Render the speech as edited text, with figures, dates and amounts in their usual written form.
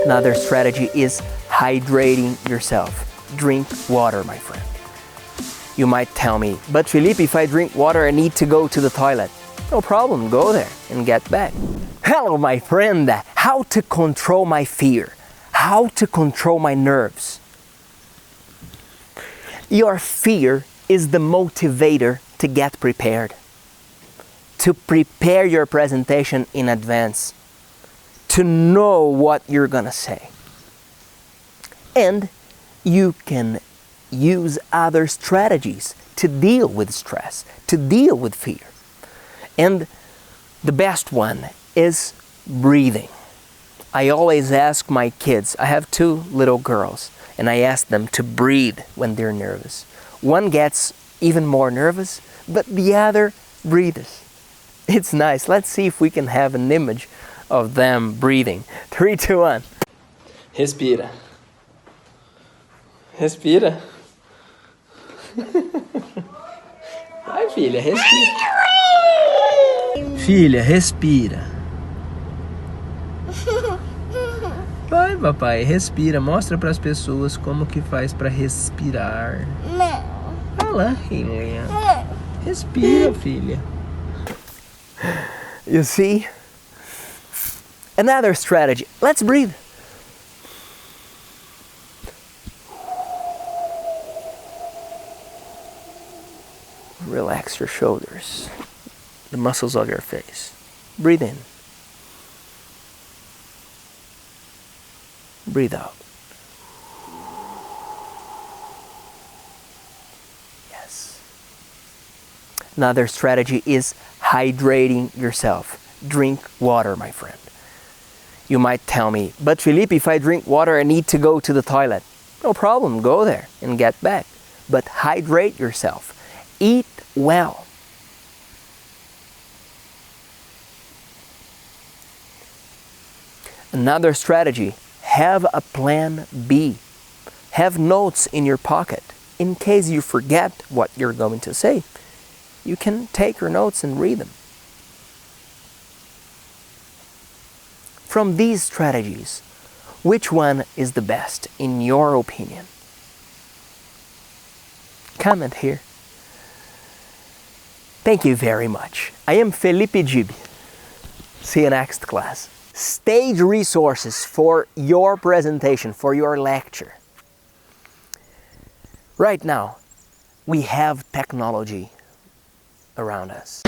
Another strategy is hydrating yourself. Drink water, my friend. You might tell me, but Felipe, if I drink water, I need to go to the toilet. No problem, go there and get back. Hello, my friend. How to control my fear. How to control my nerves. Your fear is the motivator to get prepared. To prepare your presentation in advance. To know what you're gonna say. And you can use other strategies to deal with stress, to deal with fear. And the best one is breathing. I always ask my kids, I have 2 little girls, and I ask them to breathe when they're nervous. One gets even more nervous, but the other breathes. It's nice. Let's see if we can have an image of them breathing. 3, 2, 1. Respira. Respira. Vai, filha, respira. Filha, respira. Vai, papai, respira. Mostra para as pessoas como que faz para respirar. Não. Vai lá, filha. Respira, filha. You see? Another strategy. Let's breathe. Relax your shoulders, the muscles of your face. Breathe in. Breathe out. Yes. Another strategy is hydrating yourself. Drink water, my friend. You might tell me, but Felipe, if I drink water, I need to go to the toilet. No problem, go there and get back. But hydrate yourself. Eat well. Another strategy, have a plan B. Have notes in your pocket in case you forget what you're going to say. You can take your notes and read them. From these strategies, which one is the best in your opinion? Comment here. Thank you very much. I am Felipe Gibi. See you next class. Stage resources for your presentation, for your lecture. Right now, we have technology around us.